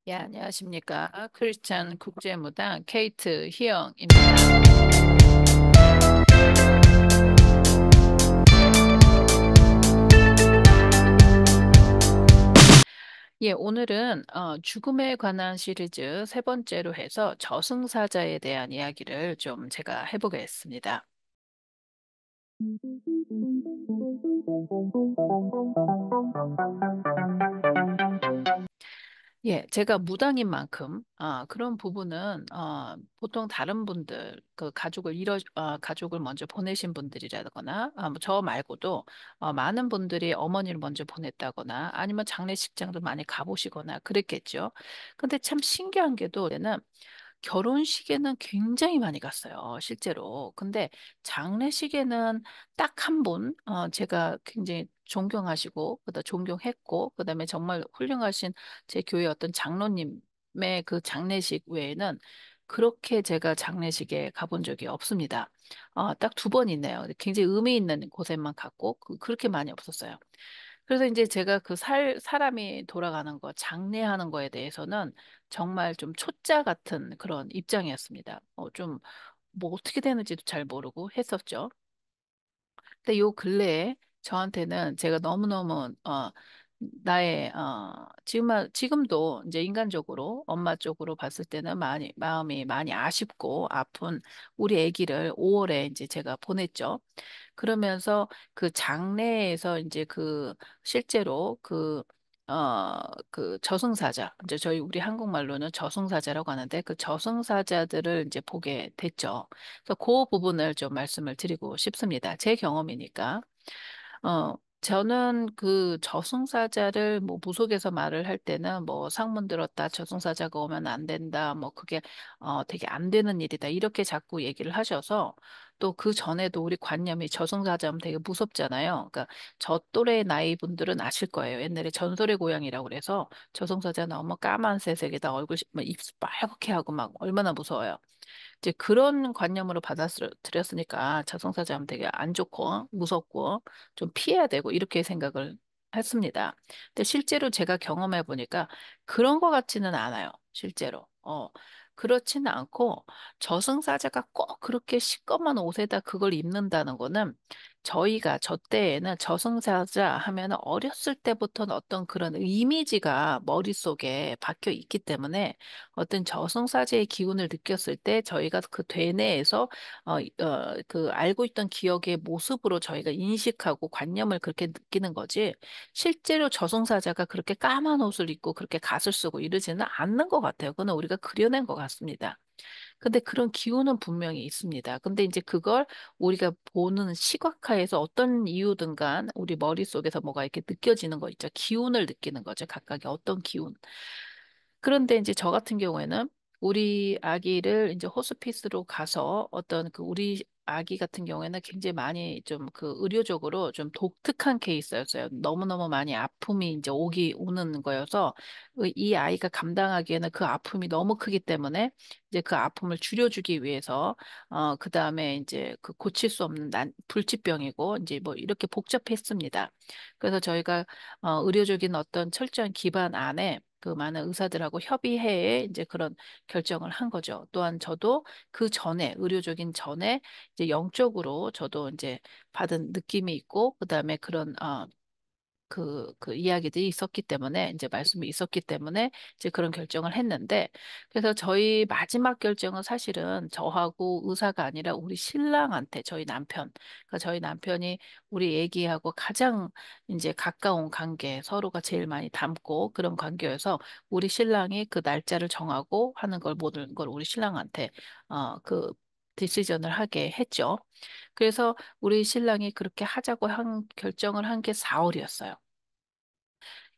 예, 안녕하십니까. 크리스찬 국제무당 케이트 희영입니다. 예, 오늘은 죽음에 관한 시리즈 세 번째로 해서 저승사자에 대한 이야기를 좀 제가 해보겠습니다. 예, 제가 무당인 만큼, 그런 부분은, 보통 다른 분들, 그 가족을 먼저 보내신 분들이라거나, 뭐저 말고도, 많은 분들이 어머니를 먼저 보냈다거나, 아니면 장례식장도 많이 가보시거나 그랬겠죠. 근데 참 신기한 게도, 저는 결혼식에는 굉장히 많이 갔어요, 실제로. 근데 장례식에는 딱 한 분, 제가 굉장히 존경하시고, 그다음 존경했고, 그다음에 정말 훌륭하신 제 교회 어떤 장로님의 그 장례식 외에는 그렇게 제가 장례식에 가본 적이 없습니다. 딱 두 번 있네요. 굉장히 의미 있는 곳에만 갔고, 그렇게 많이 없었어요. 그래서 이제 제가 사람이 돌아가는 거, 장례하는 거에 대해서는 정말 좀 초짜 같은 그런 입장이었습니다. 뭐 어떻게 되는지도 잘 모르고 했었죠. 근데 요 근래에 저한테는 제가 너무너무 지금도 이제 인간적으로 엄마 쪽으로 봤을 때는 마음이 많이 아쉽고 아픈 우리 아기를 5월에 이제 제가 보냈죠. 그러면서 그 장례에서 이제 실제로 그 저승사자, 이제 우리 한국말로는 저승사자라고 하는데 그 저승사자들을 이제 보게 됐죠. 그래서 그 부분을 좀 말씀을 드리고 싶습니다. 제 경험이니까. 저는 그 저승사자를 뭐 무속에서 말을 할 때는 뭐 상문 들었다, 저승사자가 오면 안 된다, 뭐 그게 되게 안 되는 일이다, 이렇게 자꾸 얘기를 하셔서 또 그 전에도 우리 관념이 저승사자면 되게 무섭잖아요. 그러니까 저 또래 나이 분들은 아실 거예요. 옛날에 전설의 고향이라고 그래서 저승사자 나오면 까만색에다 막 입술 빨갛게 하고 막 얼마나 무서워요. 이제 그런 관념으로 받아들였으니까 저승사자하면 되게 안 좋고 무섭고 좀 피해야 되고 이렇게 생각을 했습니다. 근데 실제로 제가 경험해 보니까 그런 것 같지는 않아요. 실제로. 그렇지는 않고 저승사자가 꼭 그렇게 시꺼먼 옷에다 그걸 입는다는 거는 저 때에는 저승사자 하면 어렸을 때부터는 어떤 그런 이미지가 머릿속에 박혀 있기 때문에 어떤 저승사자의 기운을 느꼈을 때 저희가 그 되뇌에서 그 알고 있던 기억의 모습으로 저희가 인식하고 관념을 그렇게 느끼는 거지 실제로 저승사자가 그렇게 까만 옷을 입고 그렇게 갓을 쓰고 이러지는 않는 것 같아요. 그거는 우리가 그려낸 것 같습니다. 근데 그런 기운은 분명히 있습니다. 근데 이제 그걸 우리가 보는 시각화해서 어떤 이유든 간 우리 머릿속에서 뭐가 이렇게 느껴지는 거 있죠. 기운을 느끼는 거죠. 각각의 어떤 기운. 그런데 이제 저 같은 경우에는 우리 아기를 이제 호스피스로 가서 어떤 그 우리 아기 같은 경우에는 굉장히 많이 좀 그 의료적으로 좀 독특한 케이스였어요. 너무너무 많이 아픔이 이제 오는 거여서 이 아이가 감당하기에는 그 아픔이 너무 크기 때문에 이제 그 아픔을 줄여주기 위해서 그다음에 이제 그 고칠 수 없는 불치병이고 이제 뭐 이렇게 복잡했습니다. 그래서 저희가 의료적인 어떤 철저한 기반 안에 그 많은 의사들하고 협의해에 이제 그런 결정을 한 거죠. 또한 저도 그 전에 의료적인 전에 이제 영적으로 저도 이제 받은 느낌이 있고 그다음에 그 이야기들이 있었기 때문에, 이제 말씀이 있었기 때문에, 이제 그런 결정을 했는데, 그래서 저희 마지막 결정은 사실은 저하고 의사가 아니라 우리 신랑한테, 저희 남편, 그러니까 저희 남편이 우리 애기하고 가장 이제 가까운 관계, 서로가 제일 많이 닮고 그런 관계여서 우리 신랑이 그 날짜를 정하고 하는 걸 모든 걸 우리 신랑한테, 디시전을 하게 했죠. 그래서 우리 신랑이 그렇게 하자고 결정을 한 게 4월이었어요.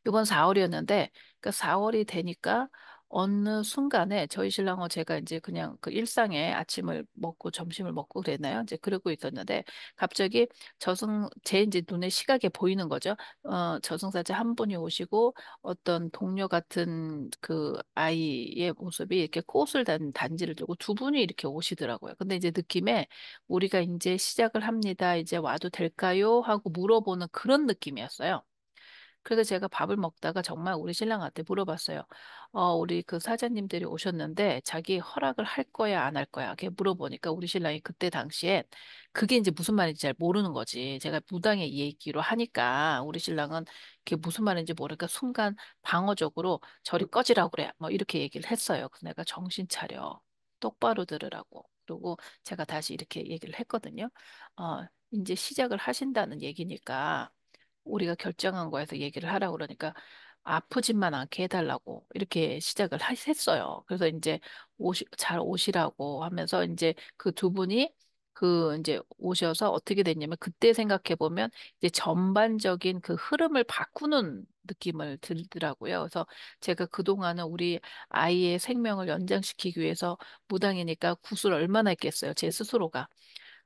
이번 4월이었는데, 그 4월이 되니까 어느 순간에 저희 신랑과 제가 이제 그냥 그 일상에 아침을 먹고 점심을 먹고 그랬나요? 이제 그러고 있었는데, 갑자기 제 이제 눈에 시각에 보이는 거죠. 저승사자 한 분이 오시고 어떤 동료 같은 그 아이의 모습이 이렇게 꽃을 단 단지를 들고 두 분이 이렇게 오시더라고요. 근데 이제 느낌에 우리가 이제 시작을 합니다. 이제 와도 될까요? 하고 물어보는 그런 느낌이었어요. 그래서 제가 밥을 먹다가 정말 우리 신랑한테 물어봤어요. 우리 그 사장님들이 오셨는데 자기 허락을 할 거야, 안 할 거야? 이렇게 물어보니까 우리 신랑이 그때 당시에 그게 이제 무슨 말인지 잘 모르는 거지. 제가 무당의 얘기로 하니까 우리 신랑은 그게 무슨 말인지 모르니까 순간 방어적으로 저리 꺼지라고 그래. 뭐 이렇게 얘기를 했어요. 그래서 내가 정신 차려. 똑바로 들으라고. 그리고 제가 다시 이렇게 얘기를 했거든요. 이제 시작을 하신다는 얘기니까 우리가 결정한 거에서 얘기를 하라고 그러니까 아프지만 않게 해달라고 이렇게 시작을 했어요. 그래서 이제 잘 오시라고 하면서 이제 그 두 분이 그 이제 오셔서 어떻게 됐냐면 그때 생각해 보면 이제 전반적인 그 흐름을 바꾸는 느낌을 들더라고요. 그래서 제가 그동안은 우리 아이의 생명을 연장시키기 위해서 무당이니까 굿을 얼마나 했겠어요. 제 스스로가.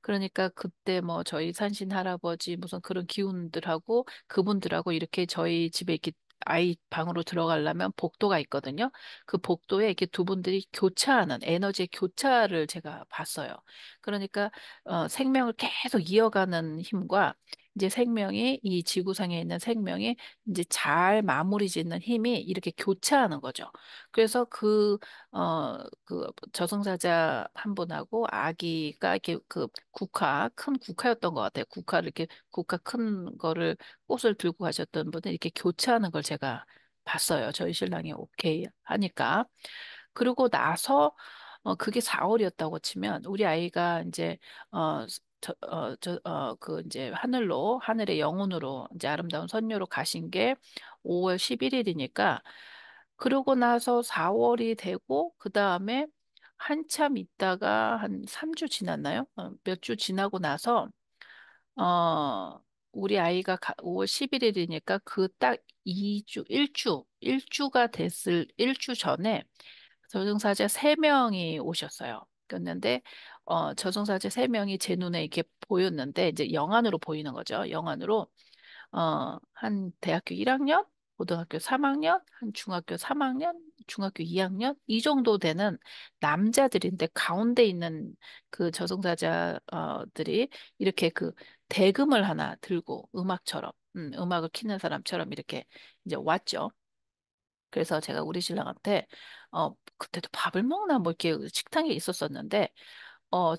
그러니까 그때 뭐 저희 산신 할아버지 무슨 그런 기운들하고 그분들하고 이렇게 저희 집에 이렇게 아이 방으로 들어가려면 복도가 있거든요. 그 복도에 이렇게 두 분들이 교차하는 에너지의 교차를 제가 봤어요. 그러니까 생명을 계속 이어가는 힘과 이제 생명이 이 지구상에 있는 생명이 이제 잘 마무리 짓는 힘이 이렇게 교차하는 거죠. 그래서 그 저승사자 한 분하고 아기가 이렇게 그 큰 국화였던 것 같아요. 국화를 이렇게 국화 큰 거를 꽃을 들고 가셨던 분은 이렇게 교체하는 걸 제가 봤어요. 저희 신랑이 오케이 하니까. 그러고 나서 그게 4월이었다고 치면 우리 아이가 이제 그 이제 하늘의 영혼으로 이제 아름다운 선녀로 가신 게 5월 11일이니까 그러고 나서 4월이 되고 그 다음에 한참 있다가 한 3주 지났나요? 몇 주 지나고 나서 어, 우리 아이가 5월 11일이니까 그 딱 2주, 1주가 됐을 1주 전에 저승사자 3명이 오셨어요. 그랬는데 저승사자 3명이 제 눈에 이렇게 보였는데 이제 영안으로 보이는 거죠. 영안으로 한 대학교 1학년, 고등학교 3학년, 한 중학교 3학년, 중학교 2학년 이 정도 되는 남자들인데 가운데 있는 그 저승사자들이 이렇게 그 대금을 하나 들고 음악처럼, 음악을 키는 사람처럼 이렇게 이제 왔죠. 그래서 제가 우리 신랑한테 그때도 밥을 먹나 뭐 이렇게 식당에 있었었는데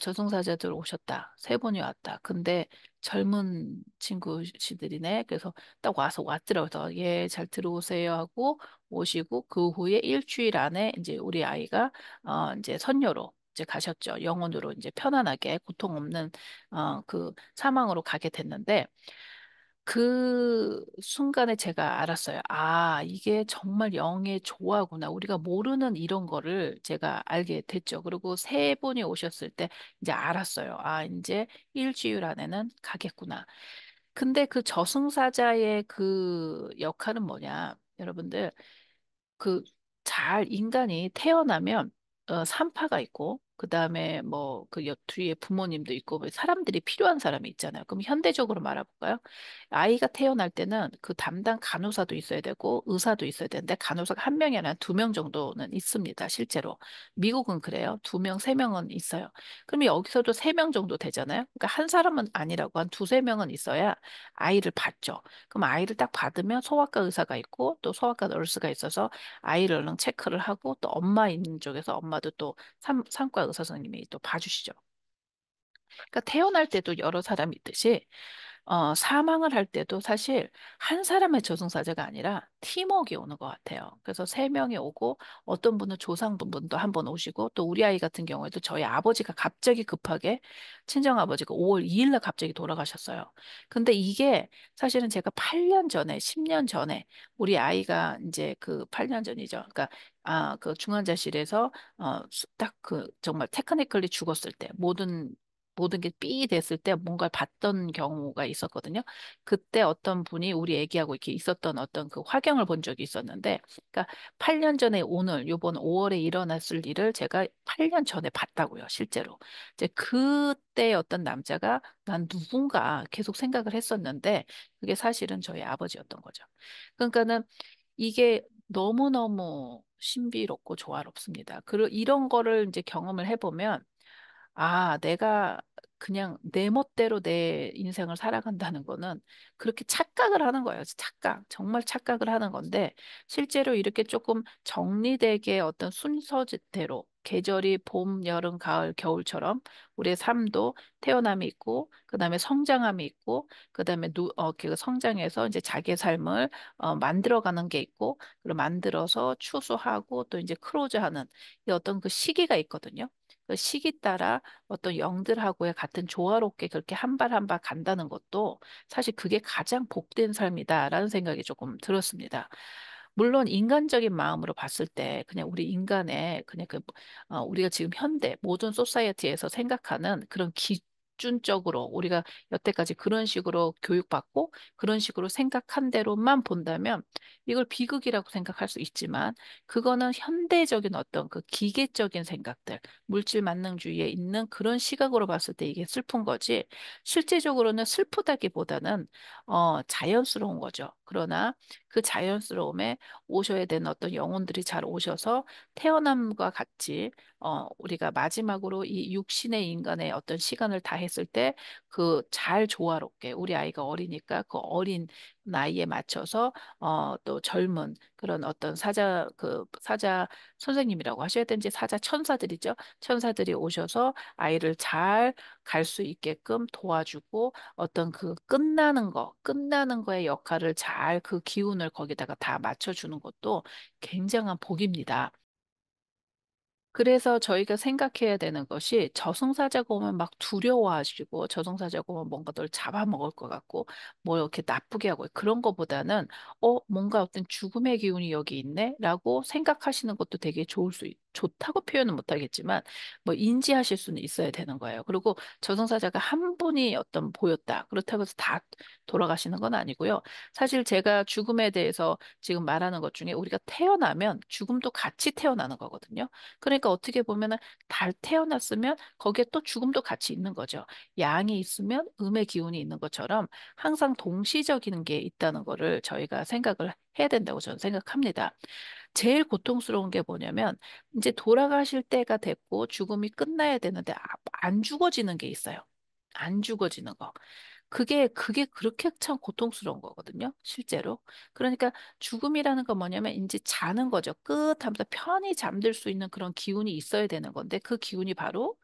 저승사자들 오셨다. 3분이 왔다. 근데 젊은 친구시들이네. 그래서 딱 왔더라고요. 그래서 예, 잘 들어오세요 하고 오시고 그 후에 일주일 안에 이제 우리 아이가 이제 선녀로 이제 가셨죠. 영혼으로 이제 편안하게 고통 없는 그 사망으로 가게 됐는데 그 순간에 제가 알았어요. 아, 이게 정말 영의 조화구나. 우리가 모르는 이런 거를 제가 알게 됐죠. 그리고 3분이 오셨을 때 이제 알았어요. 아, 이제 일주일 안에는 가겠구나. 근데 그 저승사자의 그 역할은 뭐냐? 여러분들, 그 인간이 태어나면 산파가 있고 그다음에 뭐 그 뒤에 부모님도 있고 뭐 사람들이 필요한 사람이 있잖아요. 그럼 현대적으로 말해볼까요? 아이가 태어날 때는 그 담당 간호사도 있어야 되고 의사도 있어야 되는데 간호사가 한 명이 아니라 2명 정도는 있습니다. 실제로 미국은 그래요. 2명, 3명은 있어요. 그러면 여기서도 3명 정도 되잖아요. 그러니까 한 사람은 아니라고 한 두세 명은 있어야 아이를 받죠. 그럼 아이를 딱 받으면 소아과 의사가 있고 또 소아과 너스가 있어서 아이를 얼른 체크를 하고 또 엄마 있는 쪽에서 엄마도 또 산과 의사 선생님이 또 봐주시죠. 그러니까 태어날 때도 여러 사람이 있듯이 사망을 할 때도 사실 한 사람의 저승사자가 아니라 팀워크가 오는 것 같아요. 그래서 3명이 오고 어떤 분은 조상분도 한 번 오시고 또 우리 아이 같은 경우에도 저희 아버지가 갑자기 급하게 친정아버지가 5월 2일 날 갑자기 돌아가셨어요. 근데 이게 사실은 제가 8년 전에 10년 전에 우리 아이가 이제 그 8년 전이죠. 그러니까 그 중환자실에서 딱 그 정말 테크니컬리 죽었을 때 모든 게 삐 됐을 때 뭔가를 봤던 경우가 있었거든요. 그때 어떤 분이 우리 애기하고 이렇게 있었던 어떤 그 화경을 본 적이 있었는데, 그러니까 8년 전에 요번 5월에 일어났을 일을 제가 8년 전에 봤다고요, 실제로. 이제 그때 어떤 남자가 난 누군가 계속 생각을 했었는데, 그게 사실은 저희 아버지였던 거죠. 그러니까는 이게 너무너무 신비롭고 조화롭습니다. 이런 거를 이제 경험을 해보면 아, 내가 그냥 내 멋대로 내 인생을 살아간다는 거는 그렇게 착각을 하는 거예요. 착각. 정말 착각을 하는 건데 실제로 이렇게 조금 정리되게 어떤 순서대로 계절이 봄, 여름, 가을, 겨울처럼 우리의 삶도 태어남이 있고 그다음에 성장함이 있고 그다음에 그 성장해서 이제 자기의 삶을 만들어가는 게 있고 그리고 만들어서 추수하고 또 이제 크로즈하는 이 어떤 그 시기가 있거든요. 그 시기 따라 어떤 영들하고의 같은 조화롭게 그렇게 한 발 한 발 간다는 것도 사실 그게 가장 복된 삶이다라는 생각이 조금 들었습니다. 물론 인간적인 마음으로 봤을 때 그냥 우리 인간의 그냥 우리가 지금 현대 모던 소사이어티에서 생각하는 그런 기준적으로 우리가 여태까지 그런 식으로 교육받고 그런 식으로 생각한 대로만 본다면 이걸 비극이라고 생각할 수 있지만 그거는 현대적인 어떤 그 기계적인 생각들, 물질 만능주의에 있는 그런 시각으로 봤을 때 이게 슬픈 거지 실제적으로는 슬프다기보다는 자연스러운 거죠. 그러나 그 자연스러움에 오셔야 되는 어떤 영혼들이 잘 오셔서 태어남과 같이 우리가 마지막으로 이 육신의 인간의 어떤 시간을 다 했을 때 그 잘 조화롭게 우리 아이가 어리니까 그 어린 나이에 맞춰서 또 젊은 그런 어떤 사자 선생님이라고 하셔야 되는지 사자 천사들이죠. 천사들이 오셔서 아이를 잘 갈 수 있게끔 도와주고 어떤 그 끝나는 거의 역할을 잘 그 기운을 거기다가 다 맞춰주는 것도 굉장한 복입니다. 그래서 저희가 생각해야 되는 것이 저승사자가 오면 막 두려워하시고 저승사자가 오면 뭔가 널 잡아먹을 것 같고 뭐 이렇게 나쁘게 하고 그런 거보다는 뭔가 어떤 죽음의 기운이 여기 있네 라고 생각하시는 것도 되게 좋다고 표현은 못하겠지만 뭐 인지하실 수는 있어야 되는 거예요. 그리고 저승사자가 한 분이 어떤 보였다. 그렇다고 해서 다 돌아가시는 건 아니고요. 사실 제가 죽음에 대해서 지금 말하는 것 중에 우리가 태어나면 죽음도 같이 태어나는 거거든요. 그러니까 어떻게 보면은 달 태어났으면 거기에 또 죽음도 같이 있는 거죠. 양이 있으면 음의 기운이 있는 것처럼 항상 동시적인 게 있다는 거를 저희가 생각을 해야 된다고 저는 생각합니다. 제일 고통스러운 게 뭐냐면 이제 돌아가실 때가 됐고 죽음이 끝나야 되는데 안 죽어지는 게 있어요. 안 죽어지는 거. 그게 그렇게 참 고통스러운 거거든요, 실제로. 그러니까 죽음이라는 건 뭐냐면 이제 자는 거죠. 끝 하면서 편히 잠들 수 있는 그런 기운이 있어야 되는 건데 그 기운이 바로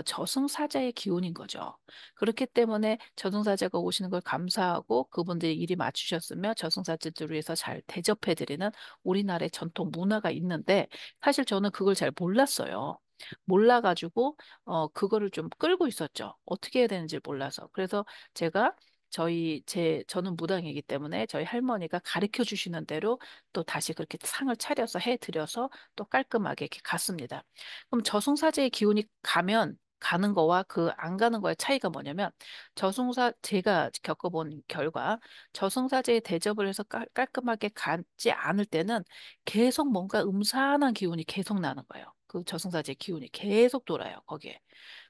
저승사자의 기운인 거죠. 그렇기 때문에 저승사자가 오시는 걸 감사하고 그분들이 일이 맞추셨으며 저승사자들을 위해서 잘 대접해드리는 우리나라의 전통 문화가 있는데 사실 저는 그걸 잘 몰랐어요. 몰라가지고 그거를 좀 끌고 있었죠. 어떻게 해야 되는지 몰라서. 그래서 제가 저는 무당이기 때문에 저희 할머니가 가르쳐 주시는 대로 또 다시 그렇게 상을 차려서 해드려서 또 깔끔하게 이렇게 갔습니다. 그럼 저승사자의 기운이 가는 거와 그 안 가는 거의 차이가 뭐냐면 제가 겪어본 결과 저승사자의 대접을 해서 깔끔하게 가지 않을 때는 계속 뭔가 음산한 기운이 계속 나는 거예요. 그 저승사자의 기운이 계속 돌아요, 거기에.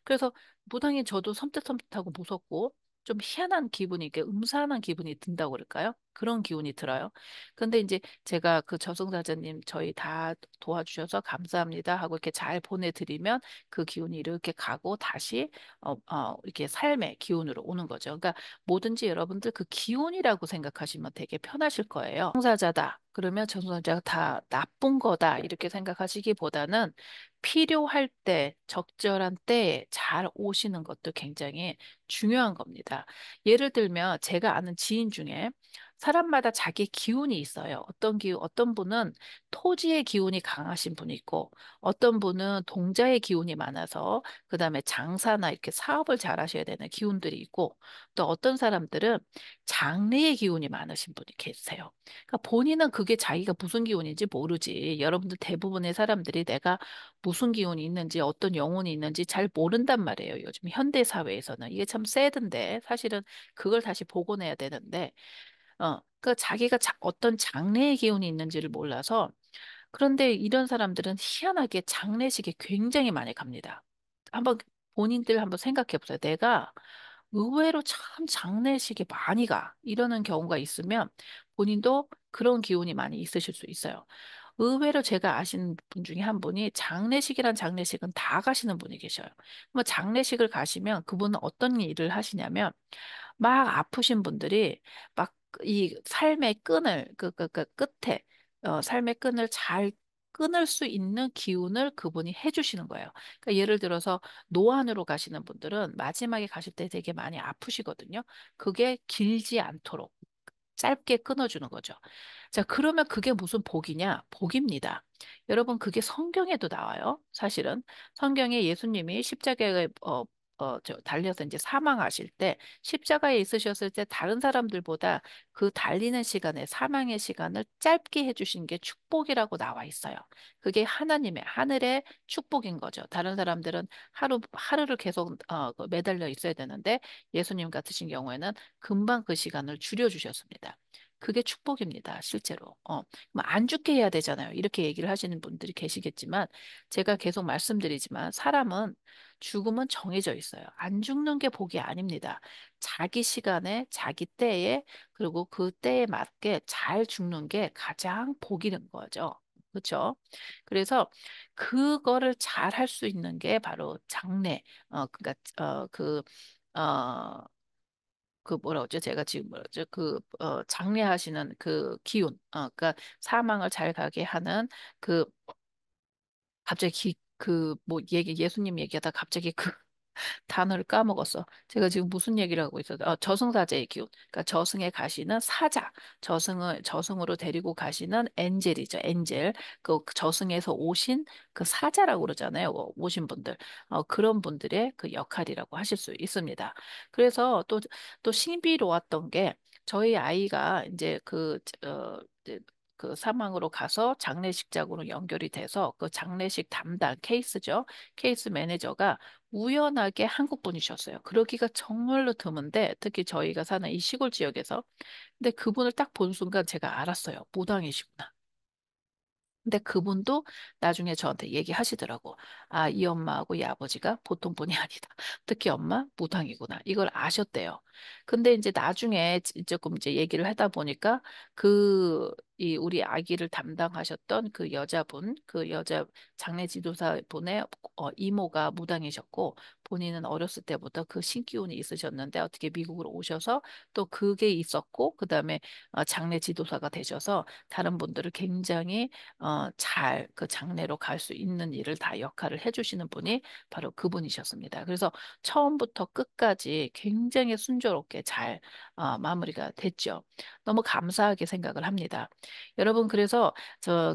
그래서 무당이 저도 섬찟섬찟하고 무섭고 좀 희한한 기분이, 이게 음산한 기분이 든다고 그럴까요? 그런 기운이 들어요. 근데 이제 제가 그 저승사자님 저희 다 도와주셔서 감사합니다 하고 이렇게 잘 보내드리면 그 기운이 이렇게 가고 다시 이렇게 삶의 기운으로 오는 거죠. 그러니까 뭐든지 여러분들 그 기운이라고 생각하시면 되게 편하실 거예요. 저승사자다. 그러면 저승사자가 다 나쁜 거다. 이렇게 생각하시기보다는 필요할 때, 적절한 때에 잘 오시는 것도 굉장히 중요한 겁니다. 예를 들면 제가 아는 지인 중에 사람마다 자기 기운이 있어요. 어떤 분은 토지의 기운이 강하신 분이 있고, 어떤 분은 동자의 기운이 많아서, 그 다음에 장사나 이렇게 사업을 잘 하셔야 되는 기운들이 있고, 또 어떤 사람들은 장래의 기운이 많으신 분이 계세요. 그러니까 본인은 그게 자기가 무슨 기운인지 모르지. 여러분들 대부분의 사람들이 내가 무슨 기운이 있는지, 어떤 영혼이 있는지 잘 모른단 말이에요. 요즘 현대 사회에서는. 이게 참 새든데, 사실은 그걸 다시 복원해야 되는데, 그 자기가 어떤 장래의 기운이 있는지를 몰라서 그런데 이런 사람들은 희한하게 장례식에 굉장히 많이 갑니다. 한번 본인들 한번 생각해 보세요. 내가 의외로 참 장례식에 많이 가. 이러는 경우가 있으면 본인도 그런 기운이 많이 있으실 수 있어요. 의외로 제가 아시는 분 중에 한 분이 장례식이란 장례식은 다 가시는 분이 계셔요. 뭐 장례식을 가시면 그분은 어떤 일을 하시냐면 막 아프신 분들이 막 이 삶의 끈을 그 끝에 삶의 끈을 잘 끊을 수 있는 기운을 그분이 해주시는 거예요. 그러니까 예를 들어서 노안으로 가시는 분들은 마지막에 가실 때 되게 많이 아프시거든요. 그게 길지 않도록 짧게 끊어주는 거죠. 자, 그러면 그게 무슨 복이냐? 복입니다. 여러분, 그게 성경에도 나와요. 사실은 성경에 예수님이 십자가에 달려서 이제 사망하실 때 십자가에 있으셨을 때 다른 사람들보다 그 달리는 시간에 사망의 시간을 짧게 해주신 게 축복이라고 나와 있어요. 그게 하나님의 하늘의 축복인 거죠. 다른 사람들은 하루를 계속 그 매달려 있어야 되는데 예수님 같으신 경우에는 금방 그 시간을 줄여주셨습니다. 그게 축복입니다, 실제로. 그럼 안 죽게 해야 되잖아요. 이렇게 얘기를 하시는 분들이 계시겠지만, 제가 계속 말씀드리지만, 사람은 죽음은 정해져 있어요. 안 죽는 게 복이 아닙니다. 자기 시간에, 자기 때에, 그리고 그 때에 맞게 잘 죽는 게 가장 복이는 거죠. 그렇죠? 그래서 그거를 잘 할 수 있는 게 바로 장래, 그러니까 어, 그 뭐라 그러죠? 제가 지금 뭐라 그러죠? 장례하시는 그 기운, 그러니까 사망을 잘 가게 하는 그 갑자기 뭐 예수님 얘기하다 갑자기 그 단어를 까먹었어. 제가 지금 무슨 얘기를 하고 있어요? 저승사자의 기운. 그러니까 저승에 가시는 사자, 저승으로 데리고 가시는 엔젤이죠. 엔젤. 그 저승에서 오신 그 사자라고 그러잖아요. 오신 분들. 그런 분들의 그 역할이라고 하실 수 있습니다. 그래서 또 신비로웠던 게 저희 아이가 이제 이제 그 사망으로 가서 장례식장으로 연결이 돼서 그 장례식 담당 케이스죠. 케이스 매니저가 우연하게 한국 분이셨어요. 그러기가 정말로 드문데 특히 저희가 사는 이 시골 지역에서 근데 그분을 딱 본 순간 제가 알았어요. 무당이시구나. 근데 그분도 나중에 저한테 얘기하시더라고. 아, 이 엄마하고 이 아버지가 보통 분이 아니다. 특히 엄마 무당이구나. 이걸 아셨대요. 근데 이제 나중에 조금 이제 얘기를 하다 보니까 이 우리 아기를 담당하셨던 그 여자분, 그 여자 장례 지도사 분의 이모가 무당이셨고 본인은 어렸을 때부터 그 신기운이 있으셨는데 어떻게 미국으로 오셔서 또 그게 있었고 그다음에 장례 지도사가 되셔서 다른 분들을 굉장히 잘 그 장례로 갈 수 있는 일을 다 역할을 해주시는 분이 바로 그분이셨습니다. 그래서 처음부터 끝까지 굉장히 순조롭게 잘 마무리가 됐죠. 너무 감사하게 생각을 합니다. 여러분, 그래서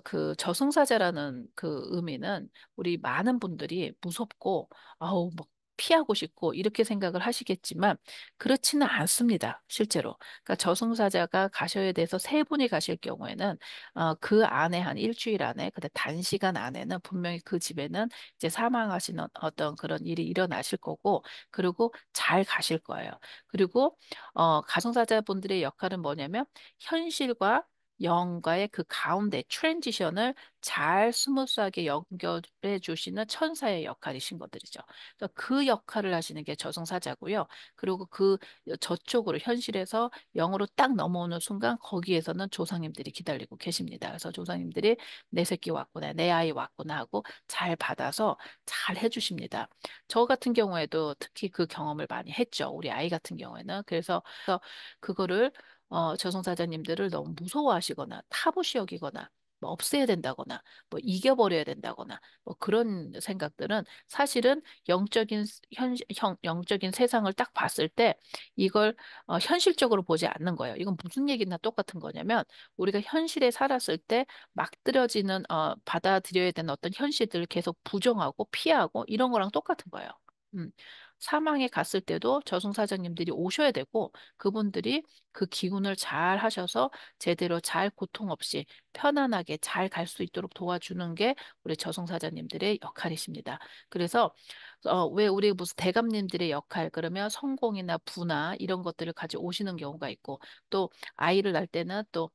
그 저승사자라는 그 의미는 우리 많은 분들이 무섭고 아우 뭐 피하고 싶고 이렇게 생각을 하시겠지만 그렇지는 않습니다. 실제로. 그러니까 저승사자가 가셔야 돼서 세 분이 가실 경우에는 그 안에 한 일주일 안에 근데 단시간 안에는 분명히 그 집에는 이제 사망하시는 어떤 그런 일이 일어나실 거고 그리고 잘 가실 거예요. 그리고 가성사자분들의 역할은 뭐냐면 현실과 영과의 그 가운데 트랜지션을 잘 스무스하게 연결해 주시는 천사의 역할이신 것들이죠. 그래서 그 역할을 하시는 게 저승사자고요. 그리고 그 저쪽으로 현실에서 영으로 딱 넘어오는 순간 거기에서는 조상님들이 기다리고 계십니다. 그래서 조상님들이 내 새끼 왔구나, 내 아이 왔구나 하고 잘 받아서 잘 해주십니다. 저 같은 경우에도 특히 그 경험을 많이 했죠. 우리 아이 같은 경우에는. 그래서 그거를 저승사자님들을 너무 무서워하시거나 타부시 여기거나 뭐 없애야 된다거나 뭐 이겨버려야 된다거나 뭐 그런 생각들은 사실은 영적인 세상을 딱 봤을 때 이걸 현실적으로 보지 않는 거예요. 이건 무슨 얘기나 똑같은 거냐면 우리가 현실에 살았을 때 막드려지는 받아들여야 되는 어떤 현실들을 계속 부정하고 피하고 이런 거랑 똑같은 거예요. 음. 사망에 갔을 때도 저승사자님들이 오셔야 되고 그분들이 그 기운을 잘 하셔서 제대로 잘 고통 없이 편안하게 잘 갈 수 있도록 도와주는 게 우리 저승사자님들의 역할이십니다. 그래서 왜 우리 무슨 대감님들의 역할 그러면 성공이나 부나 이런 것들을 가지고 오시는 경우가 있고 또 아이를 낳을 때는 또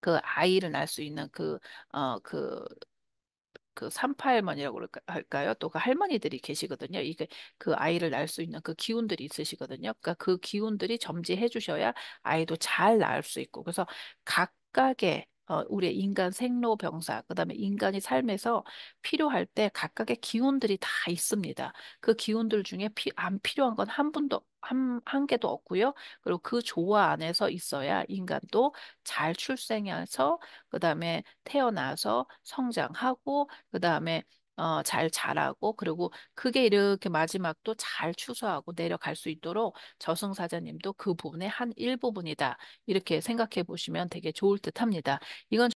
그 아이를 낳을 수 있는 어, 그, 그 삼팔할머니라고 할까요? 또 그 할머니들이 계시거든요. 이게 그 아이를 낳을 수 있는 그 기운들이 있으시거든요. 그러니까 그 기운들이 점지해 주셔야 아이도 잘 낳을 수 있고. 그래서 각각의 우리의 인간 생로병사, 그다음에 인간이 삶에서 필요할 때 각각의 기운들이 다 있습니다. 그 기운들 중에 안 필요한 건 한 개도 없고요. 그리고 그 조화 안에서 있어야 인간도 잘 출생해서, 그다음에 태어나서 성장하고, 그다음에 잘 자라고, 그리고 그게 이렇게 마지막도 잘 추수하고 내려갈 수 있도록 저승사자님도 그 부분의 한 일부분이다. 이렇게 생각해 보시면 되게 좋을 듯 합니다. 이건